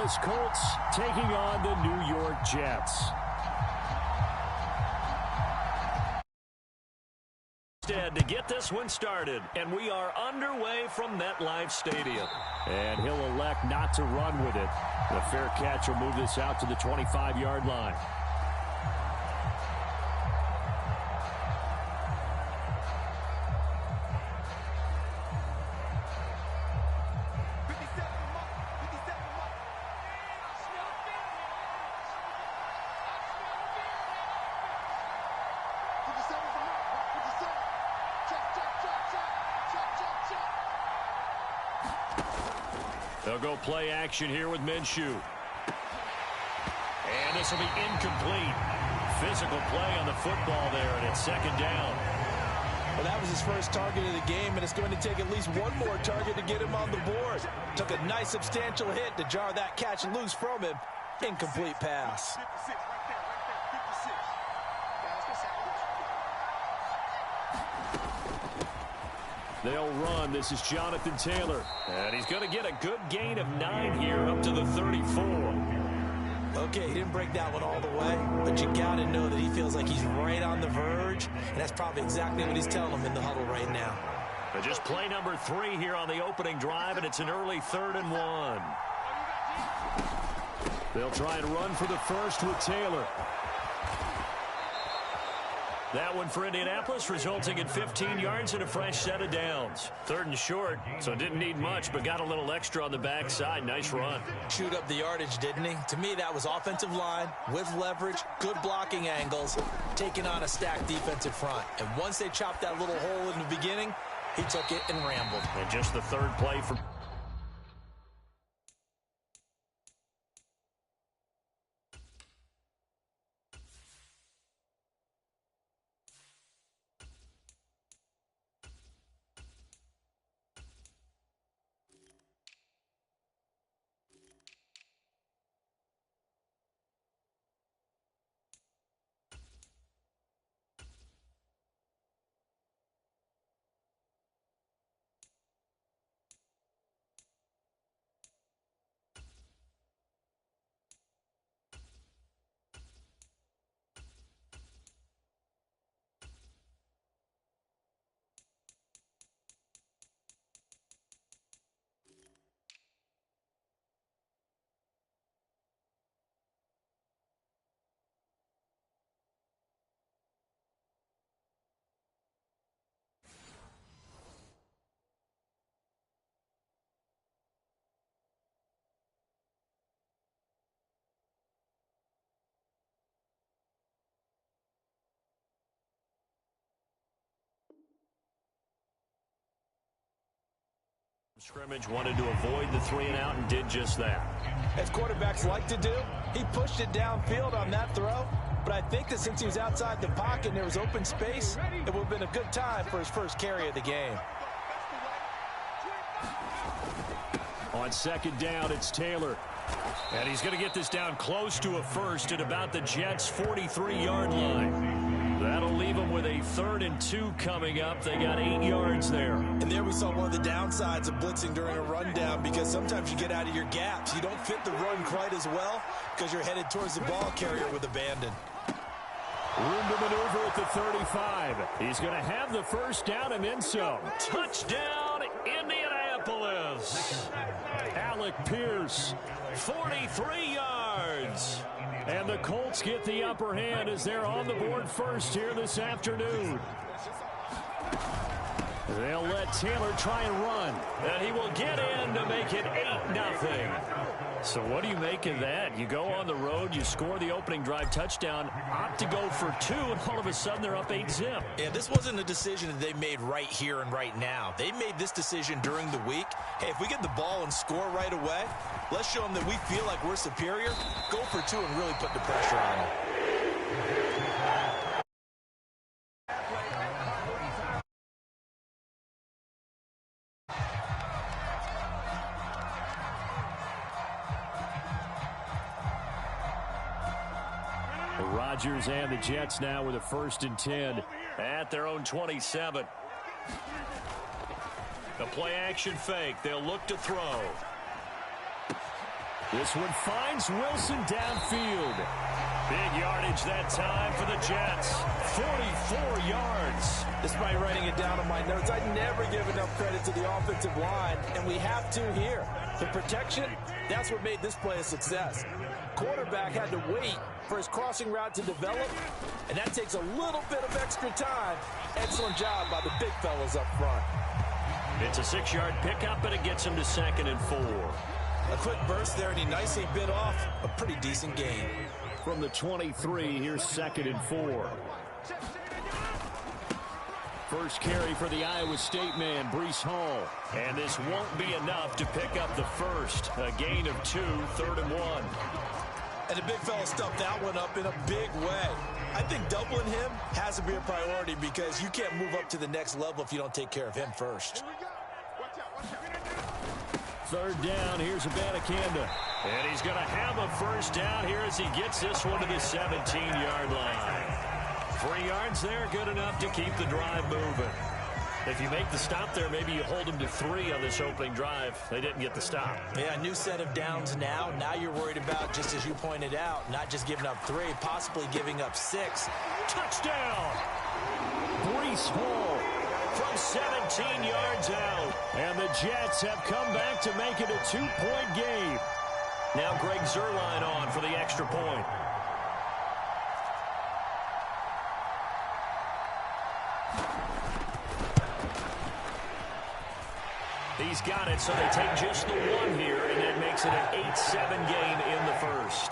Indianapolis Colts taking on the New York Jets. To get this one started, and we are underway from MetLife Stadium. And he'll elect not to run with it. The fair catch will move this out to the 25-yard line. They'll go play action here with Minshew. And this will be incomplete. Physical play on the football there, and it's second down. Well, that was his first target of the game, and it's going to take at least one more target to get him on the board. Took a nice substantial hit to jar that catch loose from him. Incomplete pass. They'll run. This is Jonathan Taylor. And he's going to get a good gain of 9 here up to the 34. Okay, he didn't break that one all the way, but you got to know that he feels like he's right on the verge, and that's probably exactly what he's telling him in the huddle right now. But just play number 3 here on the opening drive, and it's an early 3rd and 1. They'll try and run for the first with Taylor. That one for Indianapolis, resulting in 15 yards and a fresh set of downs. 3rd and short, so didn't need much, but got a little extra on the backside. Nice run. Chewed up the yardage, didn't he? To me, that was offensive line with leverage, good blocking angles, taking on a stacked defensive front. And once they chopped that little hole in the beginning, he took it and rambled. And just the 3rd play for... Scrimmage wanted to avoid the 3 and out and did just that. As quarterbacks like to do, he pushed it downfield on that throw, but I think that since he was outside the pocket and there was open space, it would have been a good time for his first carry of the game. On 2nd down, it's Taylor. And he's going to get this down close to a first at about the Jets' 43-yard line. That'll leave them with a 3rd and 2 coming up. They got 8 yards there. And there we saw one of the downsides of blitzing during a rundown, because sometimes you get out of your gaps. You don't fit the run quite as well because you're headed towards the ball carrier with abandon. Room to maneuver at the 35. He's going to have the first down and then some. Touchdown, Indianapolis. Alec Pierce, 43 yards. And the Colts get the upper hand as they're on the board first here this afternoon. They'll let Taylor try and run. And he will get in to make it 8-0. So what do you make of that? You go on the road, you score the opening drive touchdown, opt to go for 2, and all of a sudden they're up 8-zip. Yeah, this wasn't a decision that they made right here and right now. They made this decision during the week. Hey, if we get the ball and score right away, let's show them that we feel like we're superior. Go for 2 and really put the pressure on them. Rodgers and the Jets now with a 1st and 10 at their own 27. The play action fake. They'll look to throw. This one finds Wilson downfield. Big yardage that time for the Jets. 44 yards. Despite writing it down on my notes, I never give enough credit to the offensive line, and we have to here. The protection, that's what made this play a success. Quarterback had to wait for his crossing route to develop, and that takes a little bit of extra time. Excellent job by the big fellas up front. It's a 6-yard pickup, and it gets him to 2nd and 4. A quick burst there, and he nicely bit off a pretty decent gain. From the 23, here's 2nd and 4. First carry for the Iowa State man, Breece Hall. And this won't be enough to pick up the first. A gain of 2, 3rd and 1. And the big fella stuffed that one up in a big way. I think doubling him has to be a priority because you can't move up to the next level if you don't take care of him first. 3rd down, here's Abanikanda. And he's going to have a first down here as he gets this one to the 17-yard line. 3 yards there, good enough to keep the drive moving. If you make the stop there, maybe you hold them to 3 on this opening drive. They didn't get the stop. Yeah, a new set of downs now. Now you're worried about, just as you pointed out, not just giving up 3, possibly giving up 6. Touchdown! Breece Hall from 17 yards out. And the Jets have come back to make it a 2-point game. Now Greg Zuerlein on for the extra point. He's got it, so they take just the 1 here, and that makes it an 8-7 game in the first.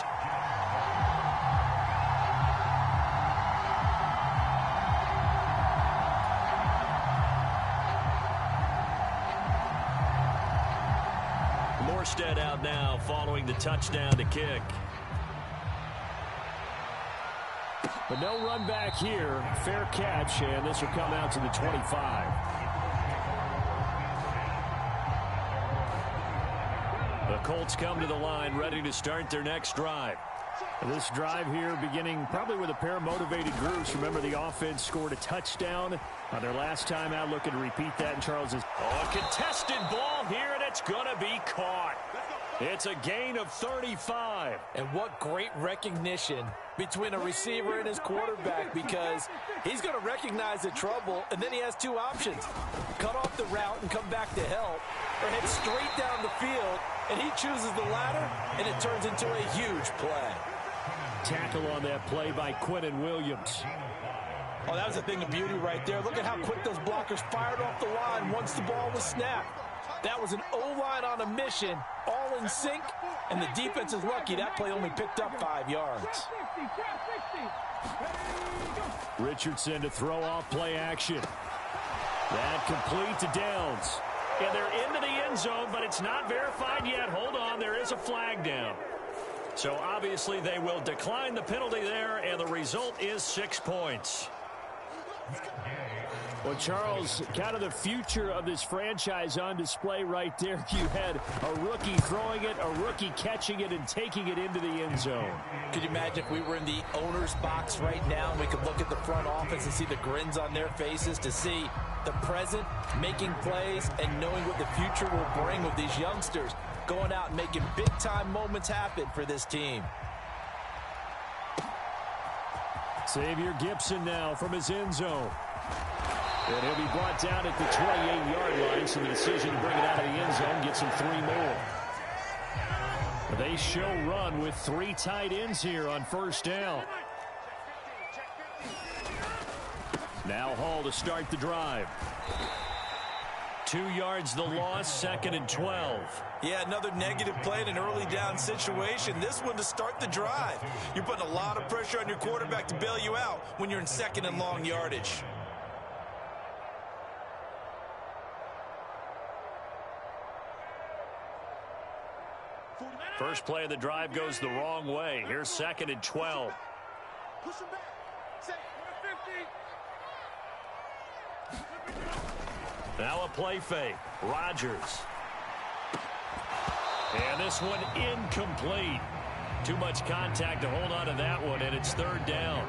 Morstead out now following the touchdown to kick. But no run back here. Fair catch, and this will come out to the 25. The Colts come to the line ready to start their next drive. This drive here beginning probably with a pair of motivated groups. Remember, the offense scored a touchdown on their last time out. Looking to repeat that in Charles's. Oh, a contested ball here, and it's going to be caught. It's a gain of 35. And what great recognition between a receiver and his quarterback, because he's going to recognize the trouble, and then he has 2 options. Cut off the route and come back to help, or head straight down the field, and he chooses the latter, and it turns into a huge play. Tackle on that play by Quinnen Williams. Oh, that was a thing of beauty right there. Look at how quick those blockers fired off the line once the ball was snapped. That was an O-line on a mission, all in sync, and the defense is lucky that play only picked up 5 yards. Richardson to throw off play action. That complete to Downs. And they're into the end zone, but it's not verified yet. Hold on, there is a flag down. So obviously they will decline the penalty there, and the result is 6 points. Well, Charles, kind of the future of this franchise on display right there. You had a rookie throwing it, a rookie catching it, and taking it into the end zone. Could you imagine if we were in the owner's box right now and we could look at the front office and see the grins on their faces, to see the present making plays and knowing what the future will bring with these youngsters going out and making big-time moments happen for this team. Xavier Gipson now from his end zone. And he'll be brought down at the 28-yard line, so the decision to bring it out of the end zone gets him 3 more. They show run with 3 tight ends here on first down. Now Hall to start the drive. 2 yards the loss, 2nd and 12. Yeah, another negative play in an early down situation. This one to start the drive. You're putting a lot of pressure on your quarterback to bail you out when you're in 2nd and long yardage. First play of the drive goes the wrong way. Here's 2nd and 12. Push him back. Set. 150. Now a play fake. Rodgers. And this one incomplete. Too much contact to hold on to that one, and it's 3rd down.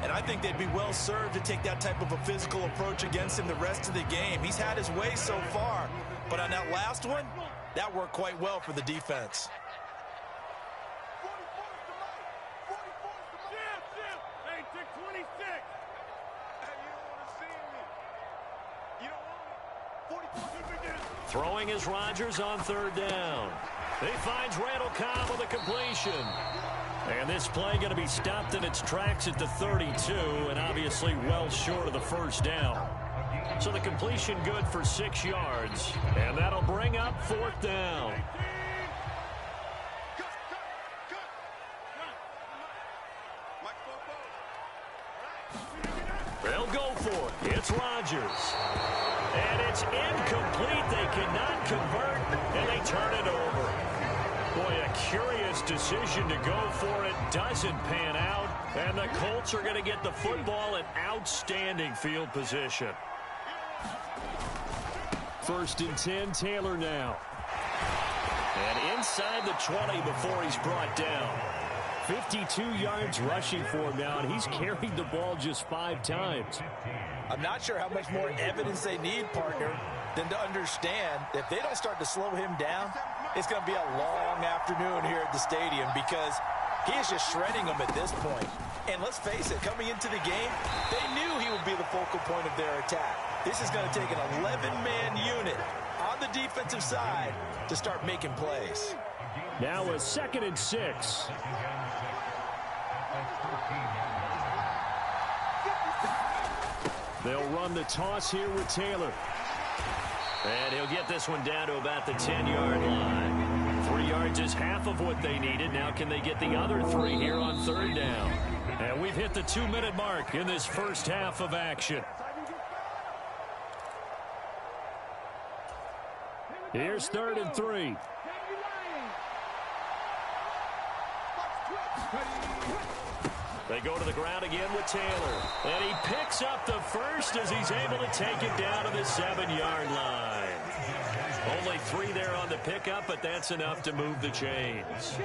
And I think they'd be well served to take that type of a physical approach against him the rest of the game. He's had his way so far, but on that last one, that worked quite well for the defense. Throwing is Rodgers on third down. He finds Randall Cobb with a completion. And this play going to be stopped in its tracks at the 32, and obviously well short of the first down. So the completion good for 6 yards, and that'll bring up fourth down. They'll go for it. It's Rodgers. And it's incomplete. They cannot convert, and they turn it over. Boy, a curious decision to go for it. Doesn't pan out, and the Colts are going to get the football in outstanding field position. 1st and 10, Taylor now. And inside the 20 before he's brought down. 52 yards rushing for him now, and he's carried the ball just 5 times. I'm not sure how much more evidence they need, partner, than to understand that if they don't start to slow him down, it's going to be a long afternoon here at the stadium because he is just shredding them at this point. And let's face it, coming into the game, they knew he would be the focal point of their attack. This is going to take an 11-man unit on the defensive side to start making plays. Now a 2nd and 6. They'll run the toss here with Taylor. And he'll get this one down to about the 10-yard line. 3 yards is half of what they needed. Now can they get the other 3 here on third down? And we've hit the 2-minute mark in this first half of action. Here's 3rd and 3. They go to the ground again with Taylor. And he picks up the first as he's able to take it down to the 7-yard line. Only 3 there on the pickup, but that's enough to move the chains.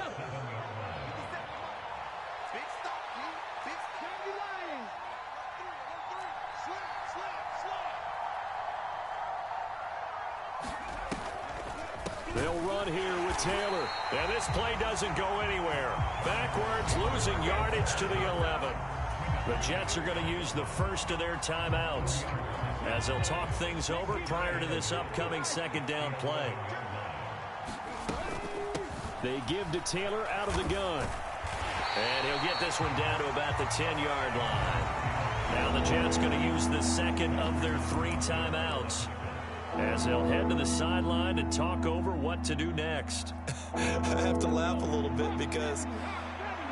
They'll run here with Taylor. And this play doesn't go anywhere. Backwards, losing yardage to the 11. The Jets are going to use the first of their timeouts as they'll talk things over prior to this upcoming 2nd down play. They give to Taylor out of the gun. And he'll get this one down to about the 10-yard line. Now the Jets going to use the 2nd of their 3 timeouts as they'll head to the sideline and talk over what to do next. I have to laugh a little bit because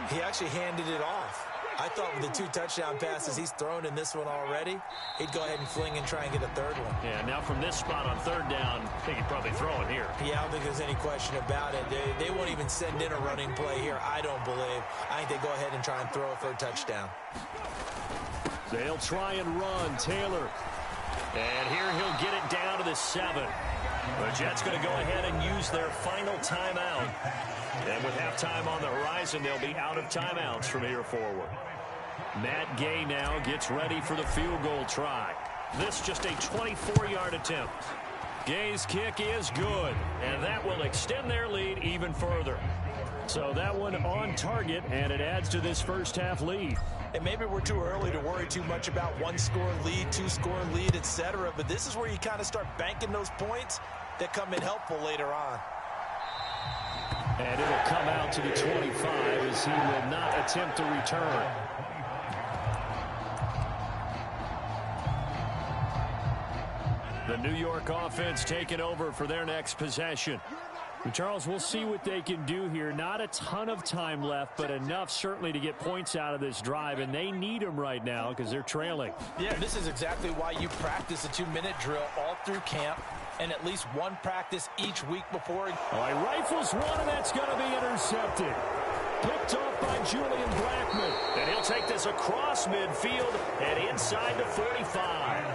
he actually handed it off. I thought with the 2 touchdown passes he's thrown in this one already, he'd go ahead and fling and try and get a 3rd one. Yeah, now from this spot on 3rd down, I think he'd probably throw it here. Yeah, I don't think there's any question about it. They won't even send in a running play here, I don't believe. I think they go ahead and try and throw it for a touchdown. They'll try and run Taylor. And here he'll get it down to the 7. The Jets going to go ahead and use their final timeout. And with halftime on the horizon, they'll be out of timeouts from here forward. Matt Gay now gets ready for the field goal try. This just a 24-yard attempt. Gay's kick is good, and that will extend their lead even further. So that one on target, and it adds to this first half lead. And maybe we're too early to worry too much about 1-score lead, 2-score lead, etc. But this is where you kind of start banking those points that come in helpful later on. And it'll come out to the 25 as he will not attempt to return. The New York offense taking over for their next possession. Charles, we'll see what they can do here. Not a ton of time left, but enough certainly to get points out of this drive, and they need them right now because they're trailing. Yeah, this is exactly why you practice a 2-minute drill all through camp and at least one practice each week before. All right, rifles one, and that's going to be intercepted. Picked off by Julian Blackman. And he'll take this across midfield and inside the 45.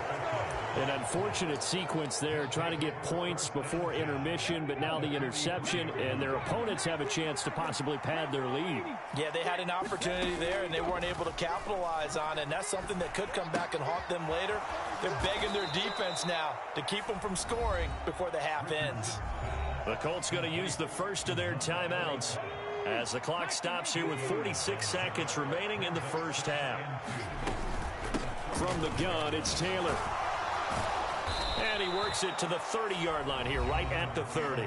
An unfortunate sequence there, trying to get points before intermission, but now the interception, and their opponents have a chance to possibly pad their lead. Yeah, they had an opportunity there, and they weren't able to capitalize on it, and that's something that could come back and haunt them later. They're begging their defense now to keep them from scoring before the half ends. The Colts going to use the first of their timeouts as the clock stops here with 46 seconds remaining in the first half. From the gun, it's Taylor. And he works it to the 30-yard line here, right at the 30.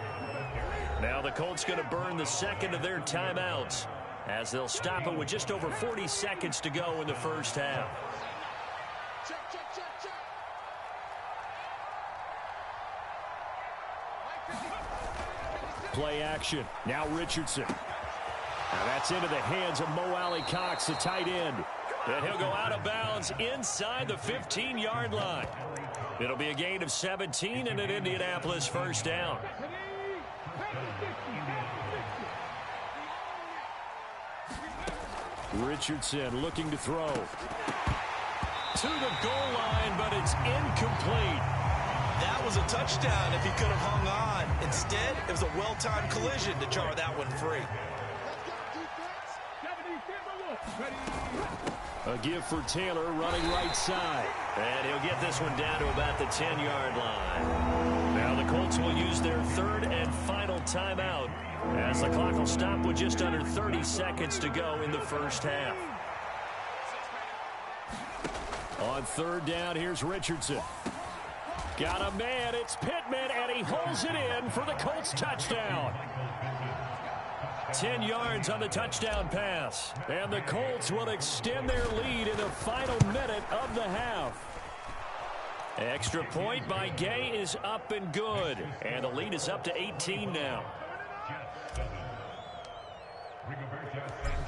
Now the Colts going to burn the second of their timeouts as they'll stop it with just over 40 seconds to go in the first half. Check, check, check, check. Play action. Now Richardson. Now that's into the hands of Mo Alley Cox, the tight end. And he'll go out of bounds inside the 15-yard line. It'll be a gain of 17 and an Indianapolis first down. Richardson looking to throw. To the goal line, but it's incomplete. That was a touchdown if he could have hung on. Instead, it was a well-timed collision to jar that one free. A give for Taylor running right side. And he'll get this one down to about the 10-yard line. Now the Colts will use their third and final timeout as the clock will stop with just under 30 seconds to go in the first half. On third down, here's Richardson. Got a man, it's Pittman, and he holds it in for the Colts touchdown. 10 yards on the touchdown pass. And the Colts will extend their lead in the final minute of the half. Extra point by Gay is up and good. And the lead is up to 18 now.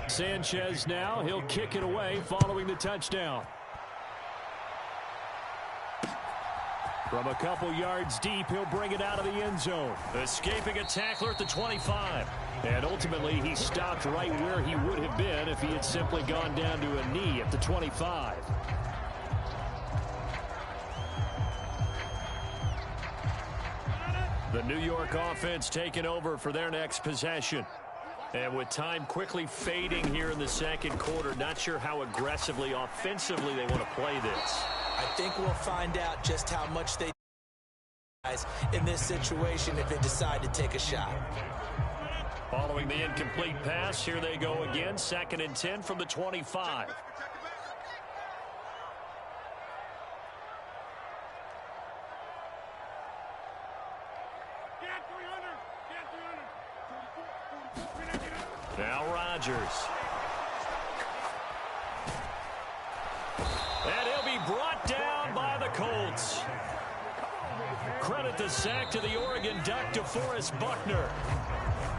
Sanchez now, he'll kick it away following the touchdown. From a couple yards deep, he'll bring it out of the end zone. Escaping a tackler at the 25. And ultimately, he stopped right where he would have been if he had simply gone down to a knee at the 25. The New York offense taking over for their next possession. And with time quickly fading here in the second quarter, not sure how aggressively, offensively they want to play this. I think we'll find out just how much they in this situation if they decide to take a shot. Following the incomplete pass, here they go again. 2nd and 10 from the 25. Now Rodgers. And he'll be brought down by the Colts. Credit the sack to the Oregon Duck, DeForest Buckner.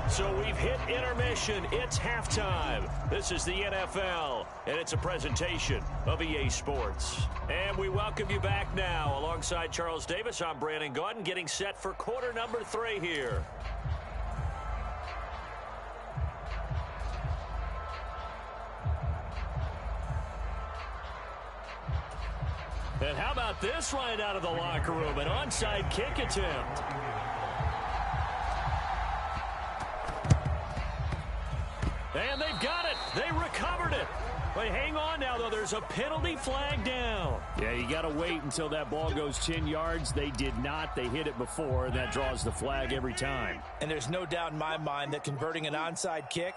So we've hit intermission. It's halftime. This is the NFL, and it's a presentation of EA Sports. And we welcome you back now. Alongside Charles Davis, I'm Brandon Gaudin, getting set for quarter number 3 here. And how about this right out of the locker room? An onside kick attempt. And they've got it. They recovered it. But hang on now, though. There's a penalty flag down. Yeah, you got to wait until that ball goes 10 yards. They did not. They hit it before, and that draws the flag every time. And there's no doubt in my mind that converting an onside kick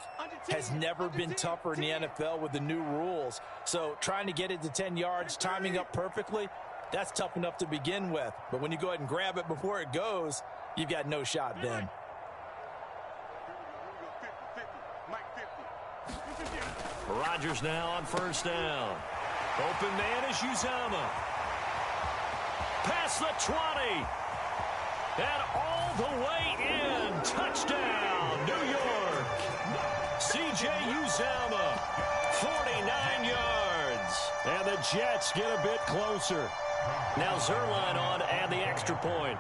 has never been tougher in the NFL with the new rules. So trying to get it to 10 yards, timing up perfectly, that's tough enough to begin with. But when you go ahead and grab it before it goes, you've got no shot then. Rodgers now on first down. Open man is Uzomah. Past the 20. And all the way in. Touchdown, New York. C.J. Uzomah, 49 yards. And the Jets get a bit closer. Now Zerline on and the extra point.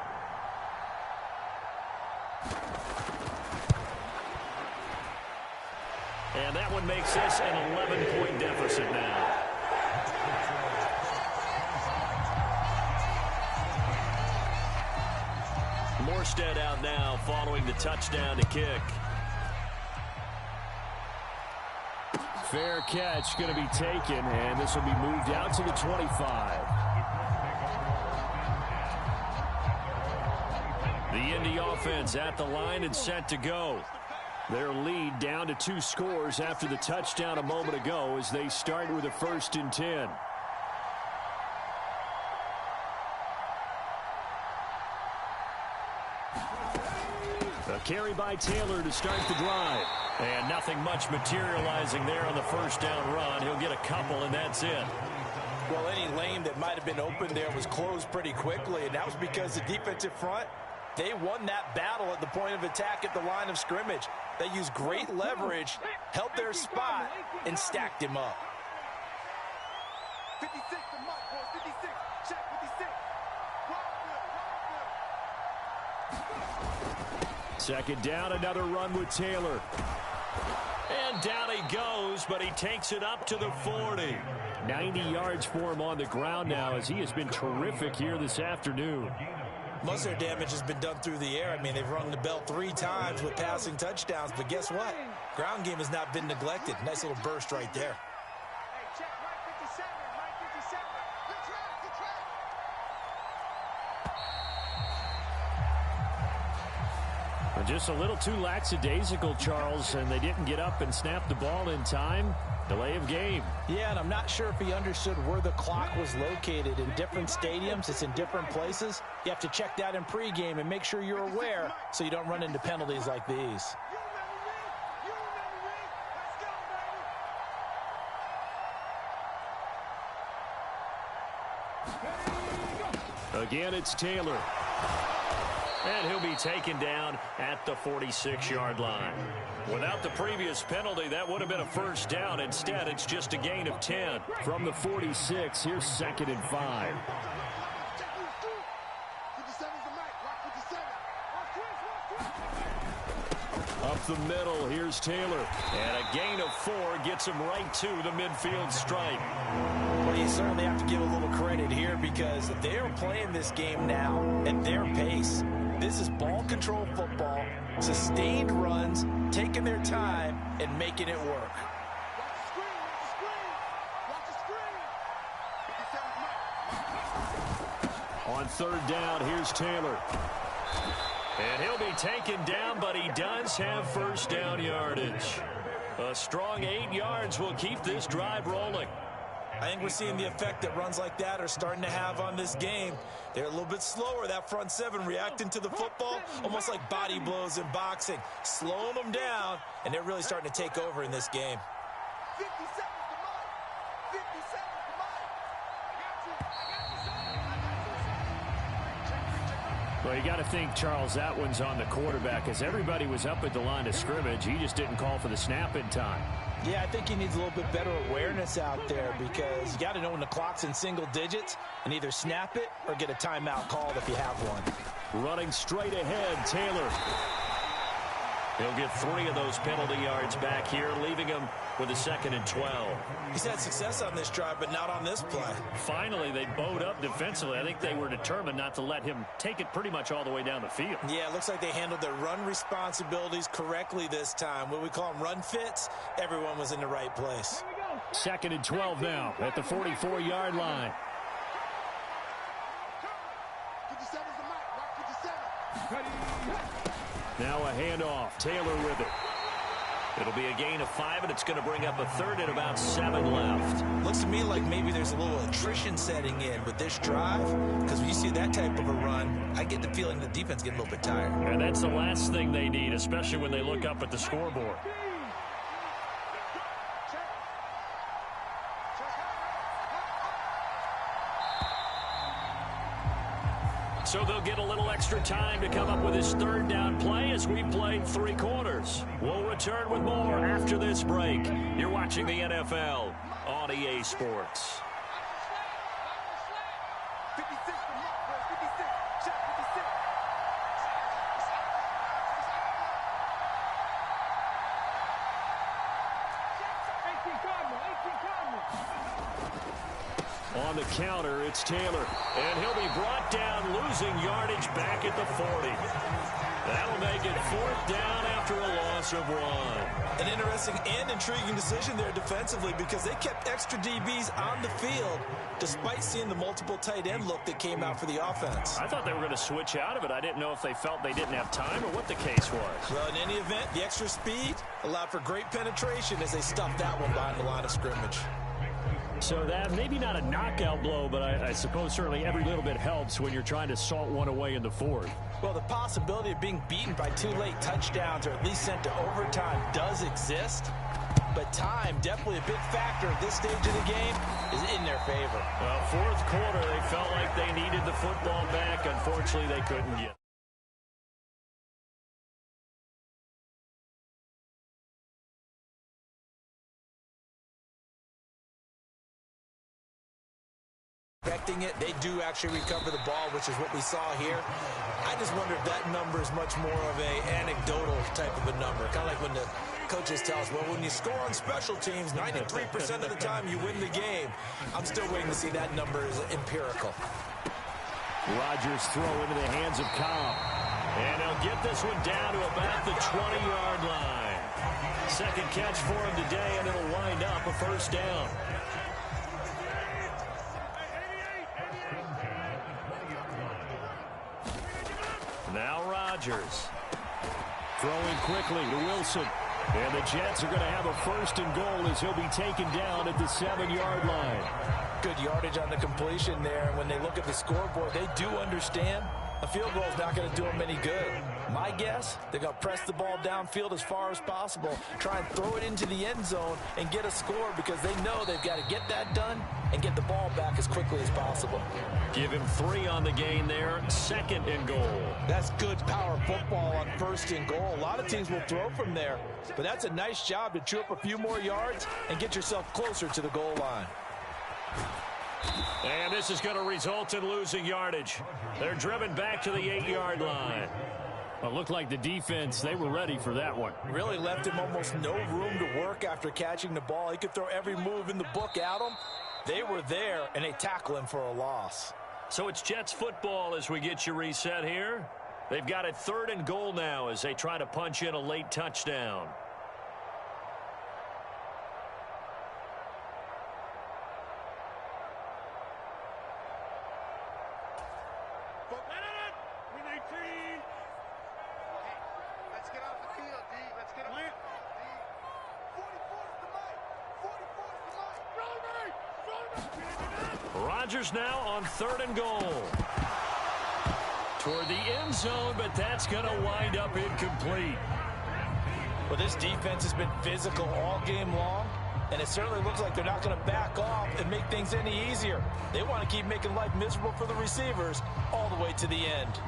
And that one makes this an 11-point deficit now. Morstead out now following the touchdown to kick. Fair catch going to be taken, and this will be moved out to the 25. The Indy offense at the line and set to go. Their lead down to 2 scores after the touchdown a moment ago as they start with a 1st and 10. carry by Taylor to start the drive. And nothing much materializing there on the first down run. He'll get a couple, and that's it. Well, any lane that might have been open there was closed pretty quickly, and that was because the defensive front, they won that battle at the point of attack at the line of scrimmage. They used great leverage, held their spot, and stacked him up. 56, the mark, boys. 56. Check 56. Second down, another run with Taylor. And down he goes, but he takes it up to the 40. 90 yards for him on the ground now, as he has been terrific here this afternoon. Most of their damage has been done through the air. I mean, they've rung the bell 3 times with passing touchdowns, but guess what? Ground game has not been neglected. Nice little burst right there. Hey, check right 57, right 57. Good track, good track. Just a little too lackadaisical, Charles, and they didn't get up and snap the ball in time. Delay of game. Yeah, and I'm not sure if he understood where the clock was located. In different stadiums, it's in different places. You have to check that in pregame and make sure you're aware so you don't run into penalties like these. You remember me? You remember me? Let's go, baby. Again, it's Taylor. And he'll be taken down at the 46-yard line. Without the previous penalty, that would have been a first down. Instead, it's just a gain of 10. From the 46, here's 2nd and 5. Check who's through. 57's the mic. Rock 57. Up the middle, here's Taylor. And a gain of 4 gets him right to the midfield stripe. Well, you certainly have to give a little credit here because they're playing this game now at their pace. This is ball control football, sustained runs, taking their time, and making it work. Watch the screen. Watch the screen. Watch the screen. 57's mic. On 3rd down, here's Taylor. And he'll be taken down, but he does have first down yardage. A strong 8 yards will keep this drive rolling. I think we're seeing the effect that runs like that are starting to have on this game. They're a little bit slower, that front 7 reacting to the football, almost like body blows in boxing, slowing them down, and they're really starting to take over in this game. 57's the mic. 57's the mic. I got you. Well, you got to think, Charles, that one's on the quarterback, as everybody was up at the line of scrimmage. He just didn't call for the snap in time. Yeah, I think he needs a little bit better awareness out there because you got to know when the clock's in single digits and either snap it or get a timeout called if you have one. Running straight ahead, Taylor. He'll get 3 of those penalty yards back here, leaving him with a 2nd and 12. He's had success on this drive, but not on this play. Finally, they bowed up defensively. I think they were determined not to let him take it pretty much all the way down the field. Yeah, it looks like they handled their run responsibilities correctly this time. What we call them run fits, everyone was in the right place. 2nd and 12 now at the 44-yard line. 57's the mic. Rock 57. Now a handoff. Taylor with it. It'll be a gain of 5, and it's going to bring up a 3rd and about 7 left. Looks to me like maybe there's a little attrition setting in with this drive, because when you see that type of a run, I get the feeling the defense getting a little bit tired. And that's the last thing they need, especially when they look up at the scoreboard. So they'll get a little extra time to come up with his 3rd down play as we've played 3 quarters. We'll return with more after this break. You're watching the NFL on EA Sports. 56 the mic, boys. 56. Check 56. On the counter, it's Taylor. And he'll be brought down, losing yardage back at the 40. That'll make it 4th down after a loss of 1. An interesting and intriguing decision there defensively because they kept extra DBs on the field despite seeing the multiple tight end look that came out for the offense. I thought they were going to switch out of it. I didn't know if they felt they didn't have time or what the case was. Well, in any event, the extra speed allowed for great penetration as they stuffed that one behind the line of scrimmage. So that maybe not a knockout blow, but I suppose certainly every little bit helps when you're trying to salt one away in the fourth. Well, the possibility of being beaten by 2 late touchdowns or at least sent to overtime does exist. But time, definitely a big factor at this stage of the game, is in their favor. Well, fourth quarter, they felt like they needed the football back. Unfortunately, they couldn't get it. Expecting it, they do actually recover the ball, which is what we saw here. I just wonder if that number is much more of a anecdotal type of a number. Kind of like when the coaches tell us, well, when you score on special teams, 93% of the time you win the game. I'm still waiting to see that number is empirical. Rodgers throw into the hands of Cobb. And they'll get this one down to about the 20-yard line. Second catch for him today, and it'll wind up a first down. Now Rodgers. Throwing quickly to Wilson. And the Jets are going to have a first and goal as he'll be taken down at the 7-yard line. Good yardage on the completion there. And when they look at the scoreboard, they do understand a field goal is not going to do them any good. My guess, they're going to press the ball downfield as far as possible, try and throw it into the end zone and get a score because they know they've got to get that done and get the ball back as quickly as possible. Give him 3 on the gain there, second and goal. That's good power football on first and goal. A lot of teams will throw from there, but that's a nice job to chew up a few more yards and get yourself closer to the goal line. And this is going to result in losing yardage. They're driven back to the 8-yard line. Well, it looked like the defense, they were ready for that one. Really left him almost no room to work after catching the ball. He could throw every move in the book at him. They were there, and they tackle him for a loss. So it's Jets football as we get you reset here. They've got it 3rd and goal now as they try to punch in a late touchdown. Rodgers now on 3rd and goal. Toward the end zone, but that's going to wind up incomplete. Well, this defense has been physical all game long, and it certainly looks like they're not going to back off and make things any easier. They want to keep making life miserable for the receivers all the way to the end.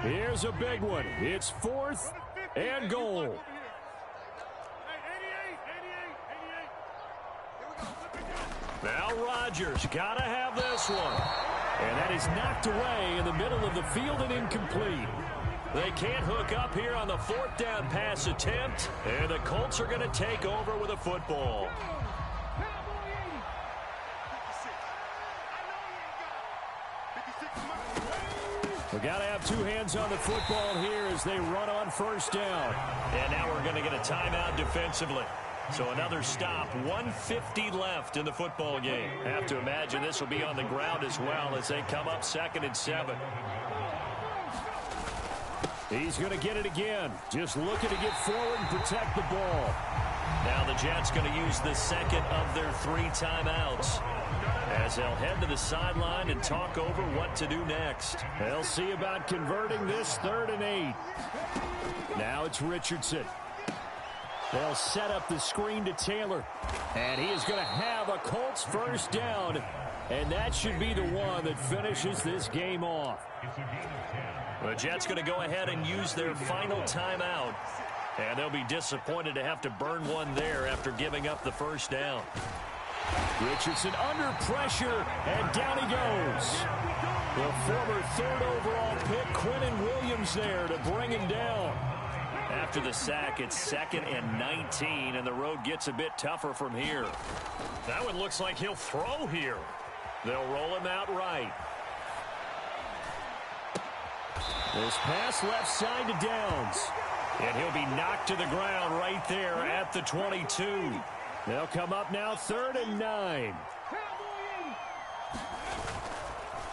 Here's a big one. It's 4th and goal. Now Rodgers got to have this one. And that is knocked away in the middle of the field and incomplete. They can't hook up here on the 4th down pass attempt. And the Colts are going to take over with a football. We got to have 2 hands on the football here as they run on 1st down. And now we're going to get a timeout defensively. So another stop, 1:50 left in the football game. Have to imagine this will be on the ground as well as they come up 2nd and 7. He's going to get it again. Just looking to get forward and protect the ball. Now the Jets going to use the 2nd of their 3 timeouts as they'll head to the sideline and talk over what to do next. They'll see about converting this 3rd and 8. Now it's Richardson. They'll set up the screen to Taylor. And he is going to have a Colts 1st down. And that should be the one that finishes this game off. The Jets going to go ahead and use their final timeout. And they'll be disappointed to have to burn one there after giving up the 1st down. Richardson under pressure, and down he goes. The former 3rd overall pick, Quinnen Williams, there to bring him down. After the sack, it's 2nd and 19, and the road gets a bit tougher from here. That one looks like he'll throw here. They'll roll him out right. This pass left side to Downs. And he'll be knocked to the ground right there at the 22. They'll come up now 3rd and 9.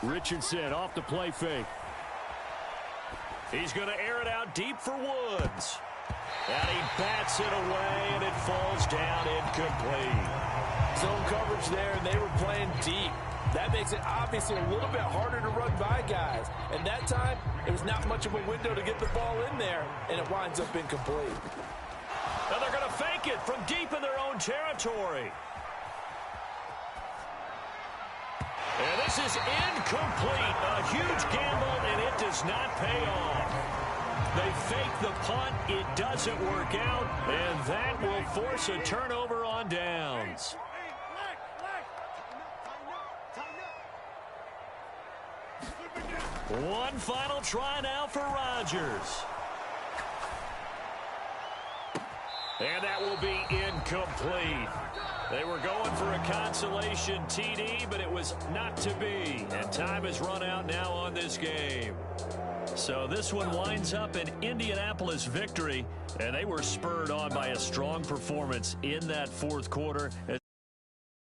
Richardson off the play fake. He's going to air it out deep for Woods. And he bats it away, and it falls down incomplete. Zone coverage there, and they were playing deep. That makes it obviously a little bit harder to run by guys. And that time, it was not much of a window to get the ball in there, and it winds up incomplete. And they're going to fake it from deep in their own territory. And this is incomplete. A huge gamble, and it does not pay off. They fake the punt. It doesn't work out, and that will force a turnover on downs. One final try now for Rodgers. And that will be incomplete. They were going for a consolation TD, but it was not to be. And time has run out now on this game. So this one winds up an Indianapolis victory, and they were spurred on by a strong performance in that fourth quarter.